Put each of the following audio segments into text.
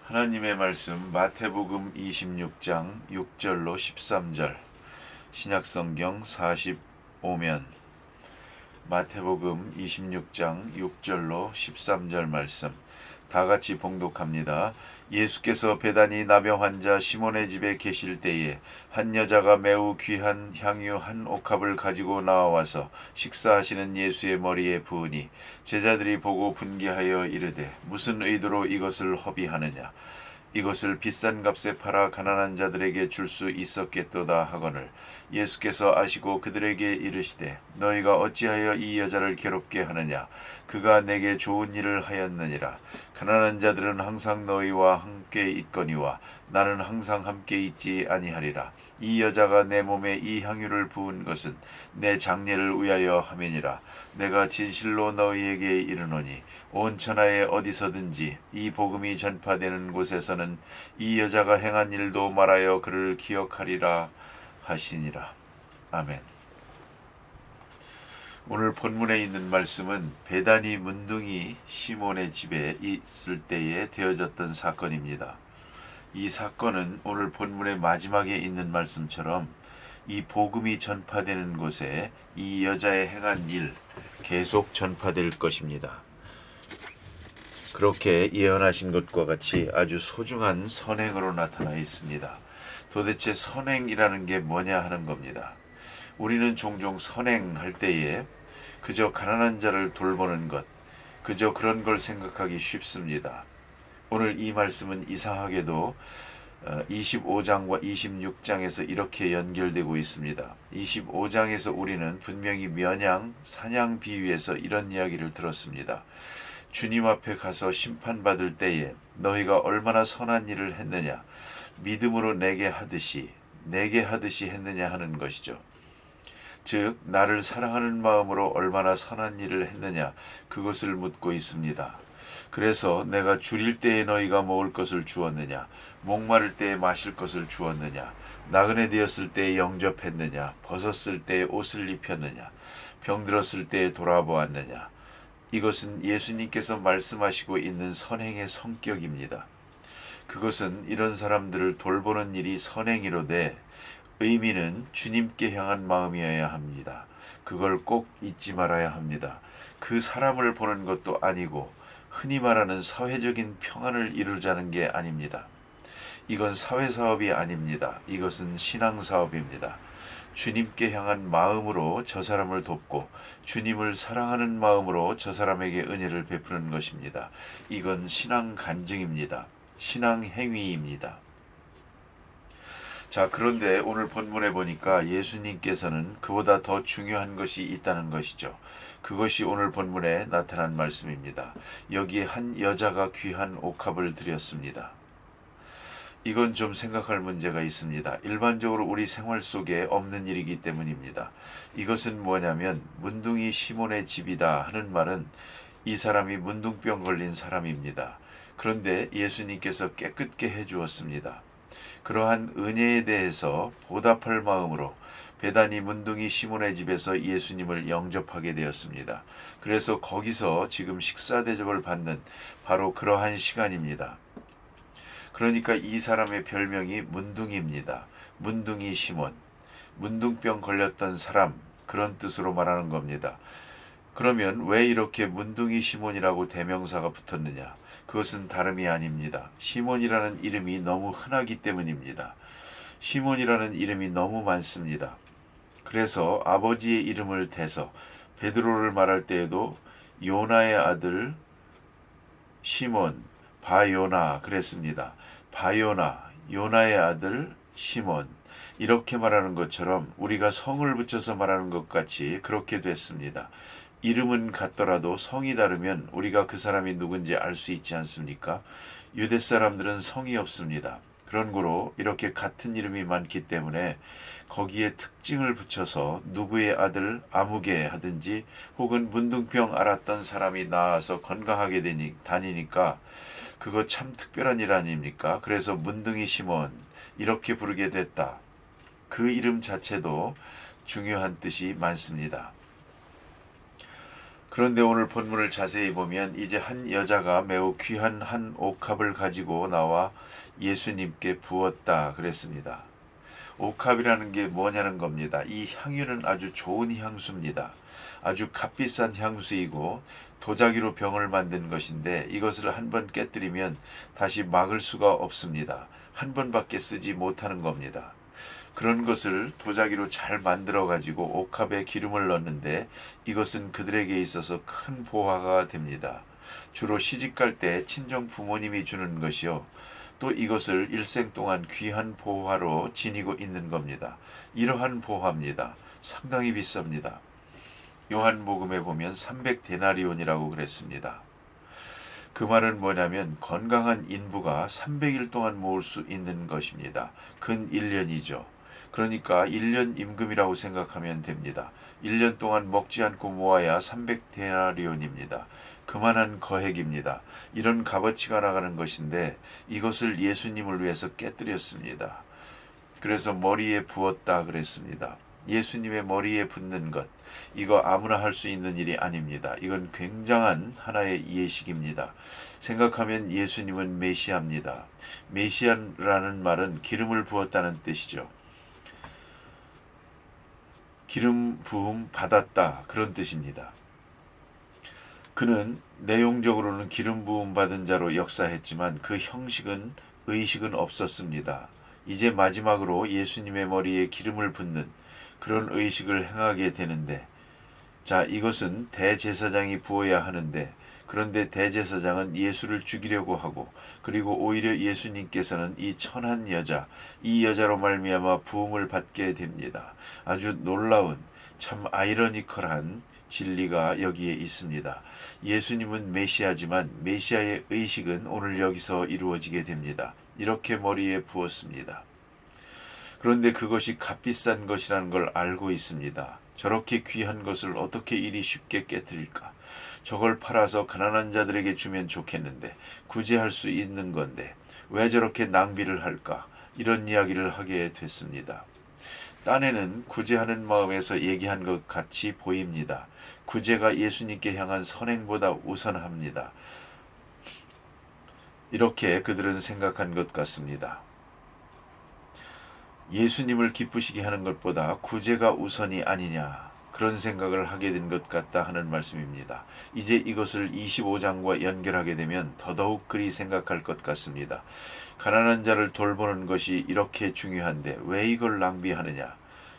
하나님의 말씀 마태복음 26장 6절로 13절 신약성경 45면 마태복음 26장 6절로 13절 말씀 다같이 봉독합니다. 예수께서 베다니 나병 환자 시몬의 집에 계실 때에 한 여자가 매우 귀한 향유 한 옥합을 가지고 나와서 식사하시는 예수의 머리에 부으니 제자들이 보고 분개하여 이르되 무슨 의도로 이것을 허비하느냐, 이것을 비싼 값에 팔아 가난한 자들에게 줄 수 있었겠도다 하거늘 예수께서 아시고 그들에게 이르시되 너희가 어찌하여 이 여자를 괴롭게 하느냐, 그가 내게 좋은 일을 하였느니라. 가난한 자들은 항상 너희와 함께 있거니와 나는 항상 함께 있지 아니하리라. 이 여자가 내 몸에 이 향유를 부은 것은 내 장례를 위하여 함이니라. 내가 진실로 너희에게 이르노니 온 천하에 어디서든지 이 복음이 전파되는 곳에서는 이 여자가 행한 일도 말하여 그를 기억하리라 하시니라. 아멘. 오늘 본문에 있는 말씀은 베다니 문둥이 시몬의 집에 있을 때에 되어졌던 사건입니다. 이 사건은 오늘 본문의 마지막에 있는 말씀처럼 이 복음이 전파되는 곳에 이 여자의 행한 일 계속 전파될 것입니다. 그렇게 예언하신 것과 같이 아주 소중한 선행으로 나타나 있습니다. 도대체 선행이라는 게 뭐냐 하는 겁니다. 우리는 종종 선행할 때에 그저 가난한 자를 돌보는 것, 그저 그런 걸 생각하기 쉽습니다. 오늘 이 말씀은 이상하게도 25장과 26장에서 이렇게 연결되고 있습니다. 25장에서 우리는 분명히 면양, 사냥 비유에서 이런 이야기를 들었습니다. 주님 앞에 가서 심판받을 때에 너희가 얼마나 선한 일을 했느냐, 믿음으로 내게 하듯이 했느냐 하는 것이죠. 즉 나를 사랑하는 마음으로 얼마나 선한 일을 했느냐, 그것을 묻고 있습니다. 그래서 내가 줄일 때에 너희가 먹을 것을 주었느냐, 목마를 때에 마실 것을 주었느냐, 나그네 되었을 때에 영접했느냐, 벗었을 때에 옷을 입혔느냐, 병들었을 때에 돌아보았느냐. 이것은 예수님께서 말씀하시고 있는 선행의 성격입니다. 그것은 이런 사람들을 돌보는 일이 선행이로되 의미는 주님께 향한 마음이어야 합니다. 그걸 꼭 잊지 말아야 합니다. 그 사람을 보는 것도 아니고 흔히 말하는 사회적인 평안을 이루자는 게 아닙니다. 이건 사회사업이 아닙니다. 이것은 신앙사업입니다. 주님께 향한 마음으로 저 사람을 돕고 주님을 사랑하는 마음으로 저 사람에게 은혜를 베푸는 것입니다. 이건 신앙 간증입니다. 신앙 행위입니다. 자, 그런데 오늘 본문에 보니까 예수님께서는 그보다 더 중요한 것이 있다는 것이죠. 그것이 오늘 본문에 나타난 말씀입니다. 여기에 한 여자가 귀한 옥합을 드렸습니다. 이건 좀 생각할 문제가 있습니다. 일반적으로 우리 생활 속에 없는 일이기 때문입니다. 이것은 뭐냐면 문둥이 시몬의 집이다 하는 말은 이 사람이 문둥병 걸린 사람입니다. 그런데 예수님께서 깨끗게 해주었습니다. 그러한 은혜에 대해서 보답할 마음으로 베다니 문둥이 시몬의 집에서 예수님을 영접하게 되었습니다. 그래서 거기서 지금 식사 대접을 받는 바로 그러한 시간입니다. 그러니까 이 사람의 별명이 문둥이입니다. 문둥이 시몬, 문둥병 걸렸던 사람, 그런 뜻으로 말하는 겁니다. 그러면 왜 이렇게 문둥이 시몬이라고 대명사가 붙었느냐? 그것은 다름이 아닙니다. 시몬이라는 이름이 너무 흔하기 때문입니다. 시몬이라는 이름이 너무 많습니다. 그래서 아버지의 이름을 대서 베드로를 말할 때에도 요나의 아들 시몬, 바요나 그랬습니다. 바요나, 요나의 아들 시몬, 이렇게 말하는 것처럼 우리가 성을 붙여서 말하는 것 같이 그렇게 됐습니다. 이름은 같더라도 성이 다르면 우리가 그 사람이 누군지 알 수 있지 않습니까? 유대 사람들은 성이 없습니다. 그런 거로 이렇게 같은 이름이 많기 때문에 거기에 특징을 붙여서 누구의 아들 아무개 하든지 혹은 문둥병 앓았던 사람이 나와서 건강하게 다니니까 그거 참 특별한 일 아닙니까? 그래서 문둥이 시몬 이렇게 부르게 됐다. 그 이름 자체도 중요한 뜻이 많습니다. 그런데 오늘 본문을 자세히 보면 이제 한 여자가 매우 귀한 한 옥합을 가지고 나와 예수님께 부었다 그랬습니다. 옥합이라는 게 뭐냐는 겁니다. 이 향유는 아주 좋은 향수입니다. 아주 값비싼 향수이고 도자기로 병을 만든 것인데 이것을 한번 깨뜨리면 다시 막을 수가 없습니다. 한 번밖에 쓰지 못하는 겁니다. 그런 것을 도자기로 잘 만들어 가지고 옥합에 기름을 넣는데 이것은 그들에게 있어서 큰 보화가 됩니다. 주로 시집갈 때 친정 부모님이 주는 것이요. 또 이것을 일생 동안 귀한 보화로 지니고 있는 겁니다. 이러한 보화입니다. 상당히 비쌉니다. 요한복음에 보면 300데나리온이라고 그랬습니다. 그 말은 뭐냐면 건강한 인부가 300일 동안 모을 수 있는 것입니다. 근 1년이죠. 그러니까 1년 임금이라고 생각하면 됩니다. 1년 동안 먹지 않고 모아야 300데나리온입니다. 그만한 거액입니다. 이런 값어치가 나가는 것인데 이것을 예수님을 위해서 깨뜨렸습니다. 그래서 머리에 부었다 그랬습니다. 예수님의 머리에 붓는 것, 이거 아무나 할 수 있는 일이 아닙니다. 이건 굉장한 하나의 예식입니다. 생각하면 예수님은 메시아입니다. 메시아라는 말은 기름을 부었다는 뜻이죠. 기름 부음 받았다 그런 뜻입니다. 그는 내용적으로는 기름 부음 받은 자로 역사했지만 그 형식은 의식은 없었습니다. 이제 마지막으로 예수님의 머리에 기름을 붓는 그런 의식을 행하게 되는데, 자, 이것은 대제사장이 부어야 하는데, 그런데 대제사장은 예수를 죽이려고 하고, 그리고 오히려 예수님께서는 이 천한 여자, 이 여자로 말미암아 부음을 받게 됩니다. 아주 놀라운, 참 아이러니컬한 진리가 여기에 있습니다. 예수님은 메시아지만 메시아의 의식은 오늘 여기서 이루어지게 됩니다. 이렇게 머리에 부었습니다. 그런데 그것이 값비싼 것이라는 걸 알고 있습니다. 저렇게 귀한 것을 어떻게 이리 쉽게 깨뜨릴까? 저걸 팔아서 가난한 자들에게 주면 좋겠는데 구제할 수 있는 건데 왜 저렇게 낭비를 할까? 이런 이야기를 하게 됐습니다. 딴에는 구제하는 마음에서 얘기한 것 같이 보입니다. 구제가 예수님께 향한 선행보다 우선합니다. 이렇게 그들은 생각한 것 같습니다. 예수님을 기쁘시게 하는 것보다 구제가 우선이 아니냐, 그런 생각을 하게 된 것 같다 하는 말씀입니다. 이제 이것을 25장과 연결하게 되면 더더욱 그리 생각할 것 같습니다. 가난한 자를 돌보는 것이 이렇게 중요한데 왜 이걸 낭비하느냐?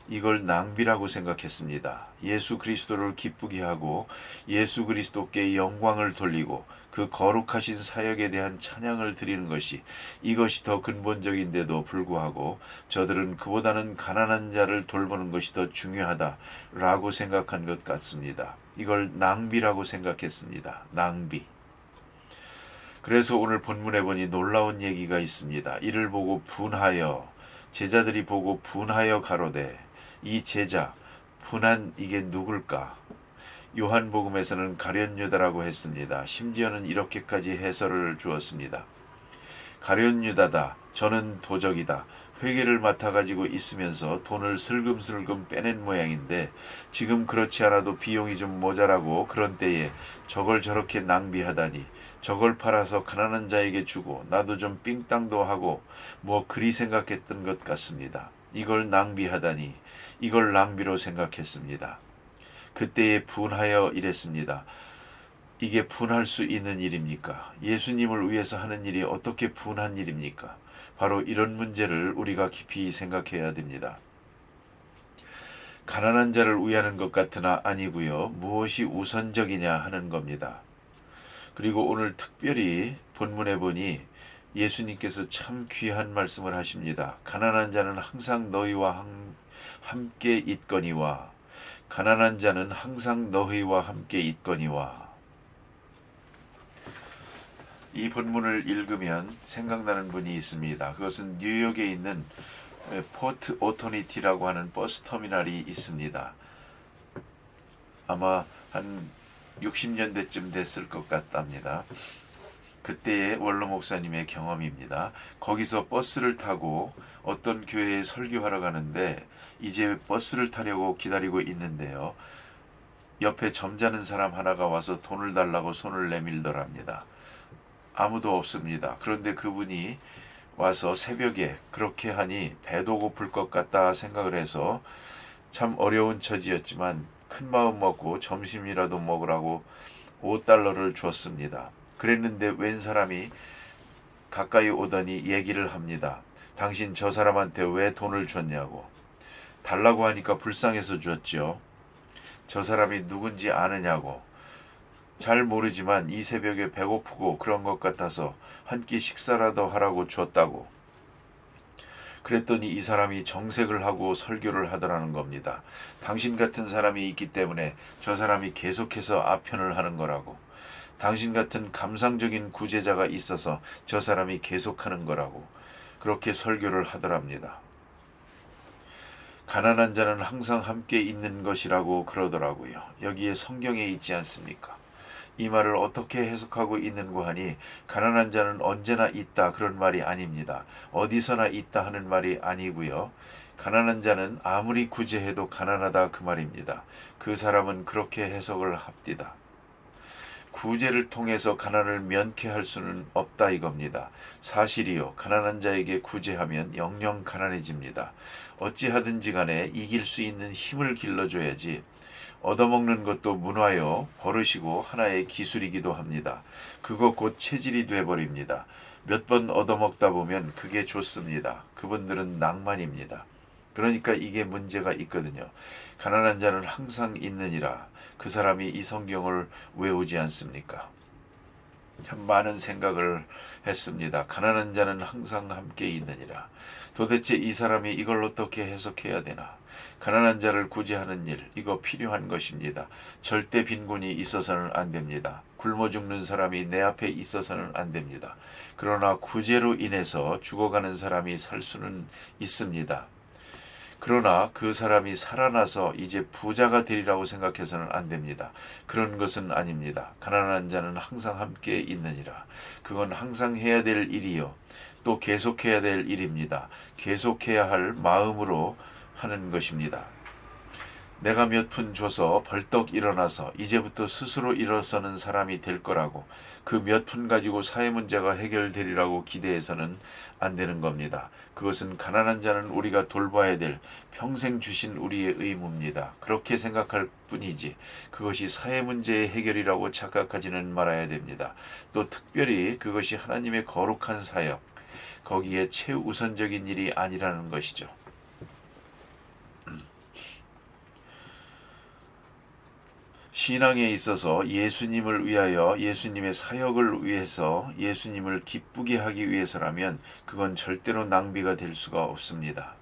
이걸 낭비라고 생각했습니다. 예수 그리스도를 기쁘게 하고 예수 그리스도께 영광을 돌리고 그 거룩하신 사역에 대한 찬양을 드리는 것이, 이것이 더 근본적인데도 불구하고 저들은 그보다는 가난한 자를 돌보는 것이 더 중요하다라고 생각한 것 같습니다. 이걸 낭비라고 생각했습니다. 낭비. 그래서 오늘 본문에 보니 놀라운 얘기가 있습니다. 이를 보고 분하여, 제자들이 보고 분하여 가로되, 이 제자, 분한 이게 누굴까? 요한복음에서는 가룟 유다라고 했습니다. 심지어는 이렇게까지 해설을 주었습니다. 가룟 유다다. 저는 도적이다. 회계를 맡아가지고 있으면서 돈을 슬금슬금 빼낸 모양인데 지금 그렇지 않아도 비용이 좀 모자라고 그런 때에 저걸 저렇게 낭비하다니, 저걸 팔아서 가난한 자에게 주고 나도 좀 삥땅도 하고 뭐 그리 생각했던 것 같습니다. 이걸 낭비하다니, 이걸 낭비로 생각했습니다. 그때에 분하여 이랬습니다. 이게 분할 수 있는 일입니까? 예수님을 위해서 하는 일이 어떻게 분한 일입니까? 바로 이런 문제를 우리가 깊이 생각해야 됩니다. 가난한 자를 위하는 것 같으나 아니고요. 무엇이 우선적이냐 하는 겁니다. 그리고 오늘 특별히 본문에 보니 예수님께서 참 귀한 말씀을 하십니다. 가난한 자는 항상 너희와 함께 있거니와, 가난한 자는 항상 너희와 함께 있거니와. 이 본문을 읽으면 생각나는 분이 있습니다. 그것은 뉴욕에 있는 포트 오토니티라고 하는 버스 터미널이 있습니다. 아마 한 60년대쯤 됐을 것 같답니다. 그때의 원로 목사님의 경험입니다. 거기서 버스를 타고 어떤 교회에 설교하러 가는데 이제 버스를 타려고 기다리고 있는데요. 옆에 점잖은 사람 하나가 와서 돈을 달라고 손을 내밀더랍니다. 아무도 없습니다. 그런데 그분이 와서 새벽에 그렇게 하니 배도 고플 것 같다 생각을 해서 참 어려운 처지였지만 큰 마음 먹고 점심이라도 먹으라고 5달러를 줬습니다. 그랬는데 웬 사람이 가까이 오더니 얘기를 합니다. 당신 저 사람한테 왜 돈을 줬냐고. 달라고 하니까 불쌍해서 줬죠. 저 사람이 누군지 아느냐고. 잘 모르지만 이 새벽에 배고프고 그런 것 같아서 한 끼 식사라도 하라고 줬다고. 그랬더니 이 사람이 정색을 하고 설교를 하더라는 겁니다. 당신 같은 사람이 있기 때문에 저 사람이 계속해서 아편을 하는 거라고. 당신 같은 감상적인 구제자가 있어서 저 사람이 계속하는 거라고. 그렇게 설교를 하더랍니다. 가난한 자는 항상 함께 있는 것이라고 그러더라고요. 여기에 성경에 있지 않습니까? 이 말을 어떻게 해석하고 있는고 하니 가난한 자는 언제나 있다 그런 말이 아닙니다. 어디서나 있다 하는 말이 아니고요. 가난한 자는 아무리 구제해도 가난하다 그 말입니다. 그 사람은 그렇게 해석을 합디다. 구제를 통해서 가난을 면케할 수는 없다 이겁니다. 사실이요. 가난한 자에게 구제하면 영영 가난해집니다. 어찌하든지 간에 이길 수 있는 힘을 길러줘야지. 얻어먹는 것도 문화요, 버릇이고 하나의 기술이기도 합니다. 그거 곧 체질이 돼버립니다. 몇 번 얻어먹다 보면 그게 좋습니다. 그분들은 낭만입니다. 그러니까 이게 문제가 있거든요. 가난한 자는 항상 있느니라. 그 사람이 이 성경을 외우지 않습니까? 참 많은 생각을 했습니다. 가난한 자는 항상 함께 있느니라. 도대체 이 사람이 이걸 어떻게 해석해야 되나? 가난한 자를 구제하는 일, 이거 필요한 것입니다. 절대 빈곤이 있어서는 안 됩니다. 굶어 죽는 사람이 내 앞에 있어서는 안 됩니다. 그러나 구제로 인해서 죽어가는 사람이 살 수는 있습니다. 그러나 그 사람이 살아나서 이제 부자가 되리라고 생각해서는 안 됩니다. 그런 것은 아닙니다. 가난한 자는 항상 함께 있느니라. 그건 항상 해야 될 일이요. 또 계속해야 될 일입니다. 계속해야 할 마음으로 하는 것입니다. 내가 몇 푼 줘서 벌떡 일어나서 이제부터 스스로 일어서는 사람이 될 거라고 그 몇 푼 가지고 사회 문제가 해결되리라고 기대해서는 안 되는 겁니다. 그것은 가난한 자는 우리가 돌봐야 될 평생 주신 우리의 의무입니다. 그렇게 생각할 뿐이지 그것이 사회 문제의 해결이라고 착각하지는 말아야 됩니다. 또 특별히 그것이 하나님의 거룩한 사역, 거기에 최우선적인 일이 아니라는 것이죠. 신앙에 있어서 예수님을 위하여 예수님의 사역을 위해서 예수님을 기쁘게 하기 위해서라면 그건 절대로 낭비가 될 수가 없습니다.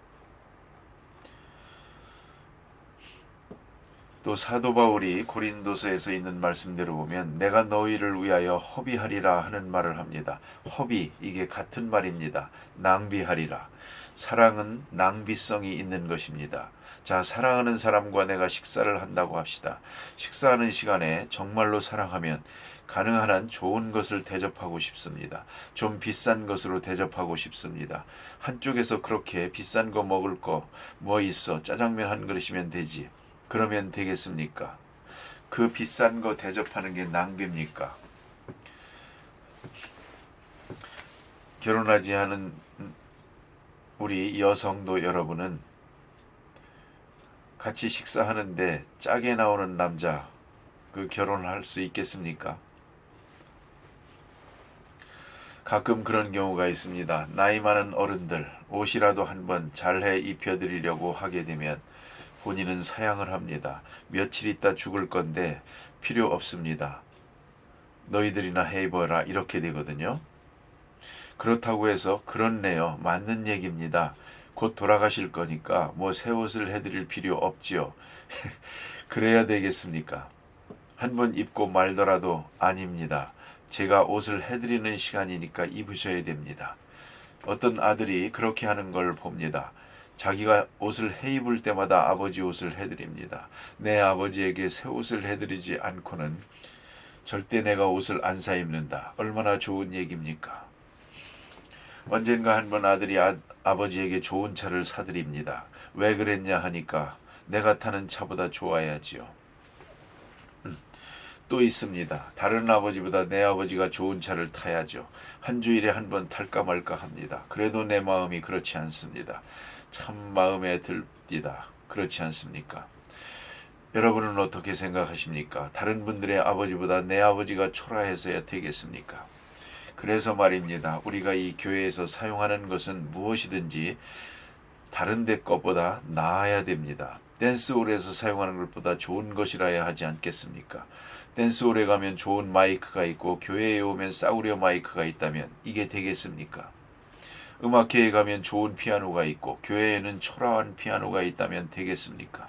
또 사도 바울이 고린도서에서 있는 말씀대로 보면 내가 너희를 위하여 허비하리라 하는 말을 합니다. 허비, 이게 같은 말입니다. 낭비하리라. 사랑은 낭비성이 있는 것입니다. 자, 사랑하는 사람과 내가 식사를 한다고 합시다. 식사하는 시간에 정말로 사랑하면 가능한 한 좋은 것을 대접하고 싶습니다. 좀 비싼 것으로 대접하고 싶습니다. 한쪽에서 그렇게 비싼 거 먹을 거 뭐 있어? 짜장면 한 그릇이면 되지. 그러면 되겠습니까? 그 비싼 거 대접하는 게 낭비입니까? 결혼하지 않은 우리 여성도 여러분은 같이 식사하는데 짜게 나오는 남자 그 결혼할 수 있겠습니까? 가끔 그런 경우가 있습니다. 나이 많은 어른들 옷이라도 한번 잘해 입혀드리려고 하게 되면 본인은 사양을 합니다. 며칠 있다 죽을 건데 필요 없습니다. 너희들이나 해보라 이렇게 되거든요. 그렇다고 해서 그렇네요. 맞는 얘기입니다. 곧 돌아가실 거니까 뭐 새 옷을 해드릴 필요 없지요. 그래야 되겠습니까? 한번 입고 말더라도 아닙니다. 제가 옷을 해드리는 시간이니까 입으셔야 됩니다. 어떤 아들이 그렇게 하는 걸 봅니다. 자기가 옷을 해 입을 때마다 아버지 옷을 해드립니다. 내 아버지에게 새 옷을 해드리지 않고는 절대 내가 옷을 안 사 입는다. 얼마나 좋은 얘기입니까? 언젠가 한번 아들이 아버지에게 좋은 차를 사드립니다. 왜 그랬냐 하니까 내가 타는 차보다 좋아야지요. 또 있습니다. 다른 아버지보다 내 아버지가 좋은 차를 타야죠. 한 주일에 한 번 탈까 말까 합니다. 그래도 내 마음이 그렇지 않습니다. 참 마음에 듭니다. 그렇지 않습니까? 여러분은 어떻게 생각하십니까? 다른 분들의 아버지보다 내 아버지가 초라해서야 되겠습니까? 그래서 말입니다. 우리가 이 교회에서 사용하는 것은 무엇이든지 다른 데 것보다 나아야 됩니다. 댄스홀에서 사용하는 것보다 좋은 것이라야 하지 않겠습니까? 댄스홀에 가면 좋은 마이크가 있고 교회에 오면 싸구려 마이크가 있다면 이게 되겠습니까? 음악회에 가면 좋은 피아노가 있고 교회에는 초라한 피아노가 있다면 되겠습니까?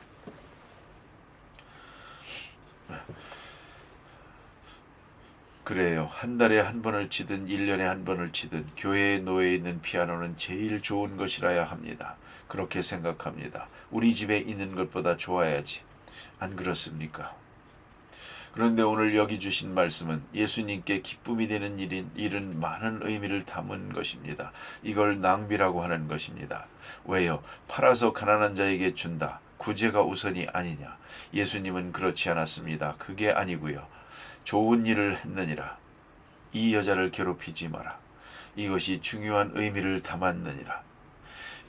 그래요. 한 달에 한 번을 치든 1년에 한 번을 치든 교회에 놓여 있는 피아노는 제일 좋은 것이라야 합니다. 그렇게 생각합니다. 우리 집에 있는 것보다 좋아야지. 안 그렇습니까? 그런데 오늘 여기 주신 말씀은 예수님께 기쁨이 되는 일은 많은 의미를 담은 것입니다. 이걸 낭비라고 하는 것입니다. 왜요? 팔아서 가난한 자에게 준다. 구제가 우선이 아니냐? 예수님은 그렇지 않았습니다. 그게 아니고요. 좋은 일을 했느니라. 이 여자를 괴롭히지 마라. 이것이 중요한 의미를 담았느니라.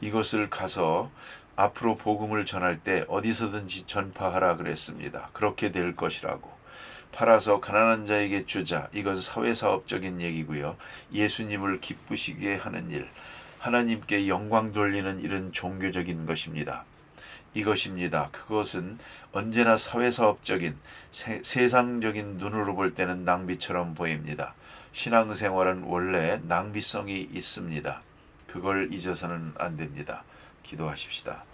이것을 가서 앞으로 복음을 전할 때 어디서든지 전파하라 그랬습니다. 그렇게 될 것이라고. 팔아서 가난한 자에게 주자. 이건 사회사업적인 얘기고요. 예수님을 기쁘시게 하는 일, 하나님께 영광 돌리는 일은 종교적인 것입니다. 이것입니다. 그것은 언제나 사회사업적인 세상적인 눈으로 볼 때는 낭비처럼 보입니다. 신앙생활은 원래 낭비성이 있습니다. 그걸 잊어서는 안 됩니다. 기도하십시다.